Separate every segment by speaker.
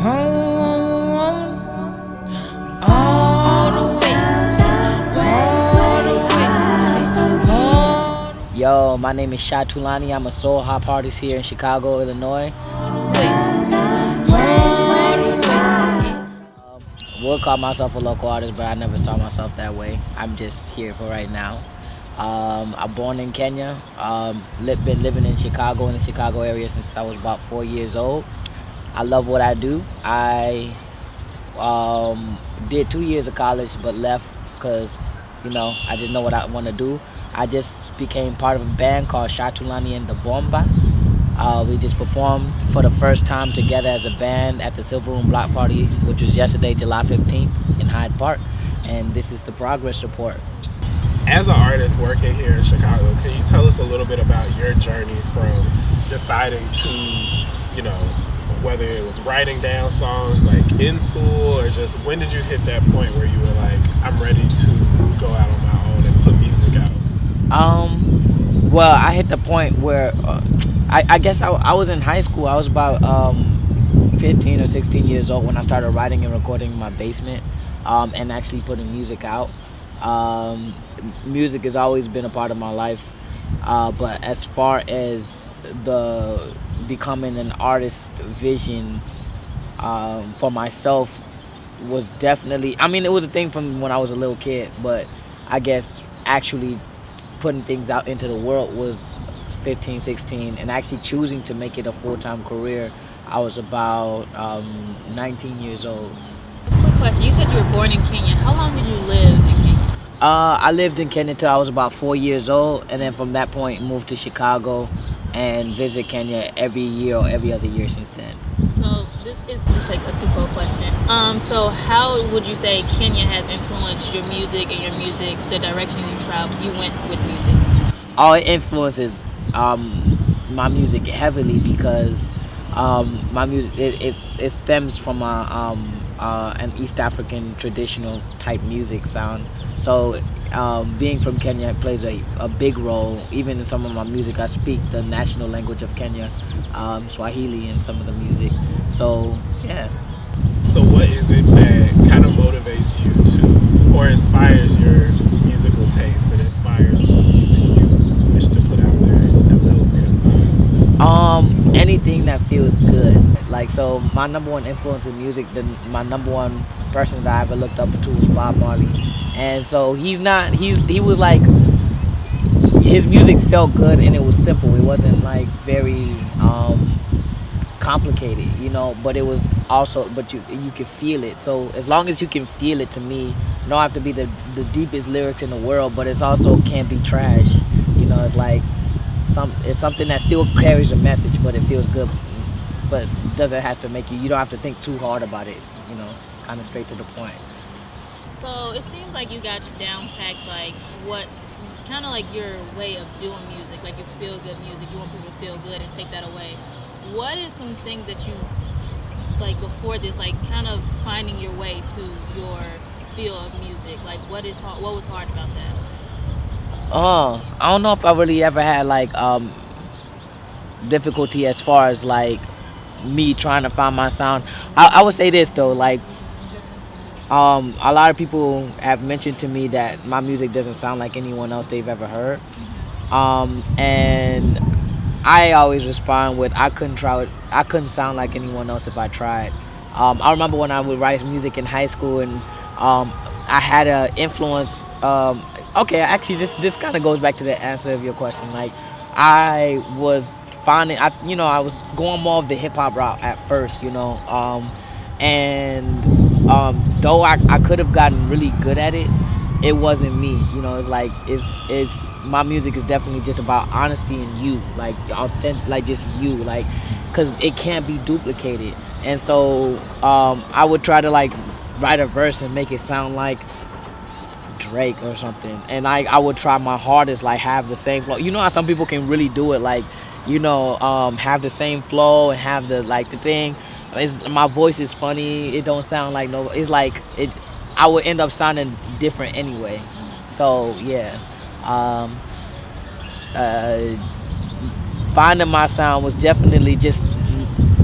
Speaker 1: Yo, my name is Chai Tulani. I'm a soul hop artist here in Chicago, Illinois. Would call myself a local artist, but I never saw myself that way. I'm just here for right now. I'm born in Kenya. Been living in Chicago, in the Chicago area, since I was about 4 years old. I love what I do. I did 2 years of college, but left because, I just know what I want to do. I just became part of a band called Chai Tulani and the Bomba. We just performed for the first time together as a band at the Silver Room Block Party, which was yesterday, July 15th in Hyde Park. And this is the progress report.
Speaker 2: As an artist working here in Chicago, can you tell us a little bit about your journey from deciding to, whether it was writing down songs like in school, or just when did you hit that point where you were like, I'm ready to go out on my own and put music out?
Speaker 1: Well, I hit the point where I guess I was in high school. I was about 15 or 16 years old when I started writing and recording in my basement, and actually putting music out. Music has always been a part of my life, but as far as the becoming an artist vision for myself was definitely, it was a thing from when I was a little kid, but I guess actually putting things out into the world was 15, 16, and actually choosing to make it a full-time career, I was about 19 years old.
Speaker 3: Quick question, you said you were born in Kenya. How long did you live in Kenya?
Speaker 1: I lived in Kenya till I was about 4 years old, and then from that point moved to Chicago and visit Kenya every year or every other year since then.
Speaker 3: So this is just like a twofold question. So how would you say Kenya has influenced your music and your music, the direction you went with music?
Speaker 1: Oh, it influences my music heavily because my music it stems from an East African traditional type music sound. So being from Kenya plays a big role. Even in some of my music, I speak the national language of Kenya, Swahili, in some of the music. So yeah.
Speaker 2: So what is it that kind of motivates you to, or inspires your musical taste, and inspires the music you wish to put out there and develop your style?
Speaker 1: Anything that feels good. Like, so my number one influence in music, my number one person that I ever looked up to was Bob Marley. And so he was like, his music felt good and it was simple. It wasn't like very complicated, but it was also, but you could feel it. So as long as you can feel it, to me, it don't have to be the deepest lyrics in the world, but it's also can't be trash. It's like it's something that still carries a message, but it feels good, but doesn't have to make you don't have to think too hard about it, kind of straight to the point.
Speaker 3: So it seems like you got down packed, like what kind of like your way of doing music, like it's feel good music. You want people to feel good and take that away. What is something that you like before this, like kind of finding your way to your feel of music? Like what was hard about that?
Speaker 1: I don't know if I really ever had like difficulty as far as like me trying to find my sound. I would say this though, like a lot of people have mentioned to me that my music doesn't sound like anyone else they've ever heard, and I always respond with I couldn't sound like anyone else if I tried. I remember when I would write music in high school, and I had an influence. Okay, actually, this kind of goes back to the answer of your question. Like, I was finding, I was going more of the hip hop route at first, and though I could have gotten really good at it, it wasn't me. It's like it's my music is definitely just about honesty and you, like authentic, like just you, like, because it can't be duplicated. And so I would try to like write a verse and make it sound like Drake or something, and I would try my hardest, like have the same flow. How some people can really do it, like have the same flow and have the thing. My voice is funny. It don't sound like no. It's like it. I would end up sounding different anyway. So yeah, finding my sound was definitely just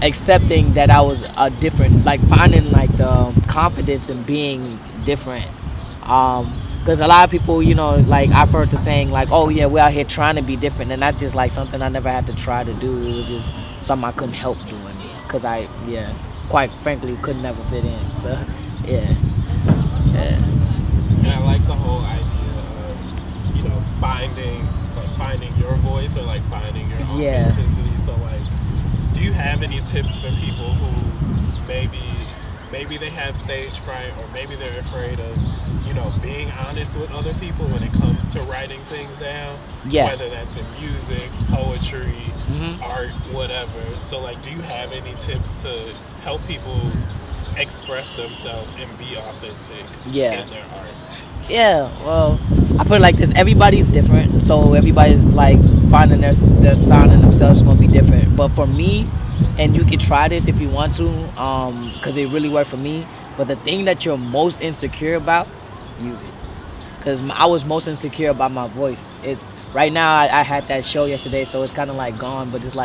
Speaker 1: accepting that I was a different, like finding like the confidence in being different. Because a lot of people, like I've heard the saying like, "Oh yeah, we're out here trying to be different," and that's just like something I never had to try to do. It was just something I couldn't help doing because quite frankly, could never fit in. So, yeah, yeah,
Speaker 2: And I like the whole idea of finding your voice, or like finding your
Speaker 1: yeah,
Speaker 2: authenticity. So like, do you have any tips for people who maybe they have stage fright, or maybe they're afraid of being honest with other people when it comes to writing things down,
Speaker 1: yeah.
Speaker 2: whether that's in music, poetry,
Speaker 1: Hmm.
Speaker 2: art, whatever. So like, do you have any tips to help people express themselves and be authentic
Speaker 1: Yeah.
Speaker 2: in their art?
Speaker 1: Yeah, well, I put it like this: everybody's different, so everybody's like finding their sound in themselves is gonna be different. But for me, and you can try this if you want to, because it really worked for me. But the thing that you're most insecure about, music, because I was most insecure about my voice. It's right now. I had that show yesterday, so it's kind of like gone. But it's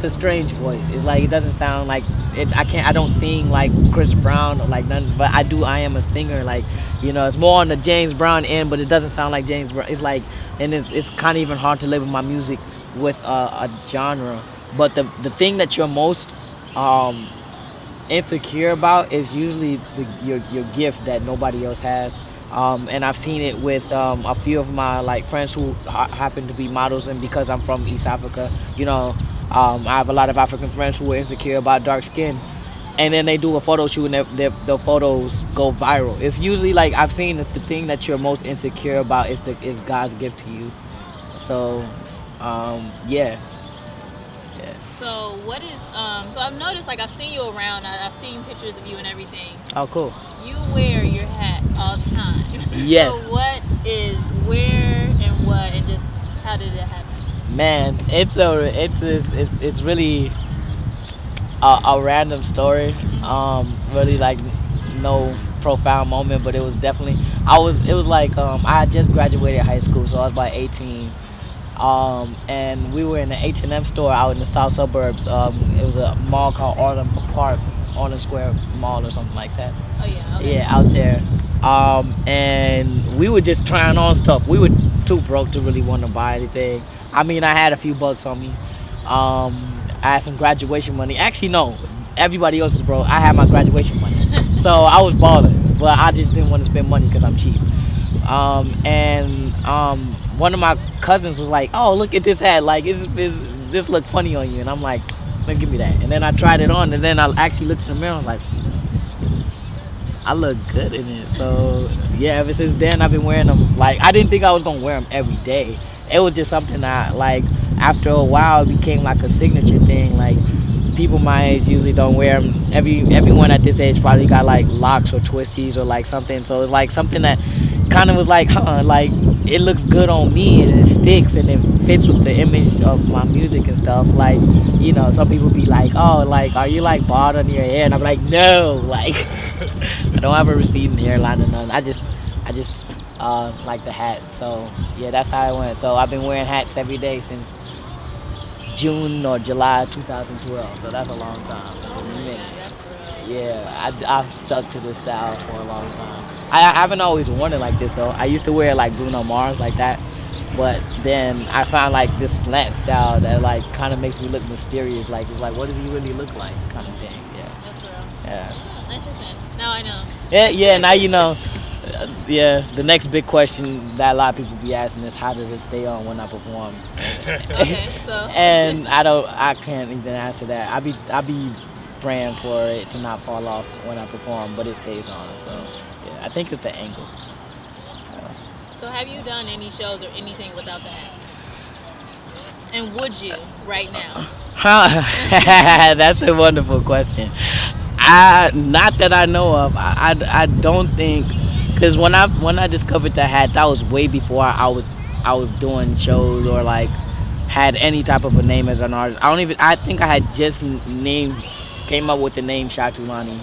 Speaker 1: a strange voice. It's like it doesn't sound like it. I don't sing like Chris Brown or like nothing, but I do. I am a singer. Like, it's more on the James Brown end, but it doesn't sound like James Brown. It's like, and it's kind of even hard to label my music with a genre. But the thing that you're most um, insecure about is usually your gift that nobody else has. And I've seen it with a few of my like friends who happen to be models, and because I'm from East Africa, I have a lot of African friends who are insecure about dark skin, and then they do a photo shoot and the photos go viral. It's usually like I've seen it's the thing that you're most insecure about is God's gift to you. So, yeah, yeah.
Speaker 3: So what is so I've noticed, like I've seen you around, I've seen pictures of you and everything.
Speaker 1: Oh, cool.
Speaker 3: You wear your hat all the time.
Speaker 1: Yes.
Speaker 3: So where and what, and just how did it happen?
Speaker 1: Man, it's really a random story. Really like no profound moment, but it was definitely it was like I had just graduated high school, so I was about 18. And we were in the H&M store out in the south suburbs. It was a mall called Arden Square Mall or something like that.
Speaker 3: Oh yeah. Okay.
Speaker 1: Yeah, out there. And we were just trying on stuff. We were too broke to really want to buy anything. I mean, I had a few bucks on me. I had some graduation money. Actually, no. Everybody else was broke. I had my graduation money. So I was balling. But I just didn't want to spend money because I'm cheap. One of my cousins was like, "Oh, look at this hat. Like, this look funny on you." And I'm like, "Man, give me that." And then I tried it on. And then I actually looked in the mirror. I was like, I look good in it. So yeah, ever since then I've been wearing them. Like, I didn't think I was gonna wear them every day. It was just something that, like, after a while it became like a signature thing. Like, people my age usually don't wear them. Everyone at this age probably got like locks or twisties or like something. So it's like something that kind of was like, like it looks good on me and it sticks and it fits with the image of my music and stuff. Like, some people be like, "Oh, like, are you like bald on your hair?" And I'm like, "No, like, I don't have a receding hairline or nothing. I just like the hat." So yeah, that's how it went. So I've been wearing hats every day since June or July 2012. So that's a long time. That's a minute. Yeah, I've stuck to this style for a long time. I haven't always worn it like this though. I used to wear like Bruno Mars like that, but then I found like this slant style that like kind of makes me look mysterious. Like, it's like, what does he really look like, kind of thing. Yeah.
Speaker 3: That's real.
Speaker 1: Yeah.
Speaker 3: Interesting. Now I know.
Speaker 1: Yeah. Now you know. Yeah. The next big question that a lot of people be asking is, how does it stay on when I perform?
Speaker 3: Okay, so.
Speaker 1: And I can't even answer that. I be praying for it to not fall off when I perform, but it stays on. So yeah, I think it's the angle.
Speaker 3: So have you done any shows or anything without the hat? And would you right now?
Speaker 1: That's a wonderful question. Not that I know of. I don't think, because when I discovered the hat, that was way before I was doing shows or like had any type of a name as an artist. I think I had just came up with the name Chai Tulani.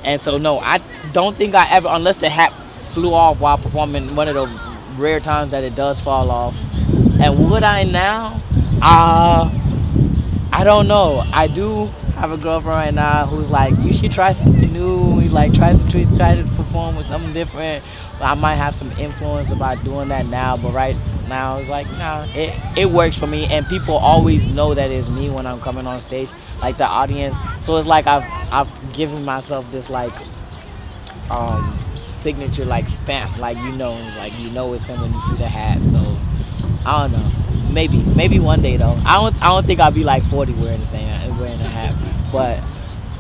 Speaker 1: And so no, I don't think I ever, unless the hat flew off while performing, one of the rare times that it does fall off. And would I now? I don't know. I do have a girlfriend right now who's like, you should try something new. He's like, try to perform with something different. But I might have some influence about doing that now. But right now, it's like, nah, it works for me. And people always know that it's me when I'm coming on stage, like the audience. So it's like I've given myself this like signature like stamp, like it's like it's him when you see the hat. So I don't know. Maybe one day though. I don't think I'll be like 40 wearing a hat, but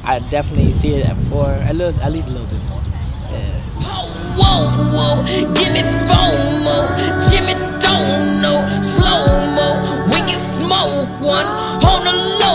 Speaker 1: I definitely see it for at least a little bit more. Yeah.
Speaker 4: Whoa, whoa, give me FOMO, Jimmy don't know, slow mo, we can smoke one on the low.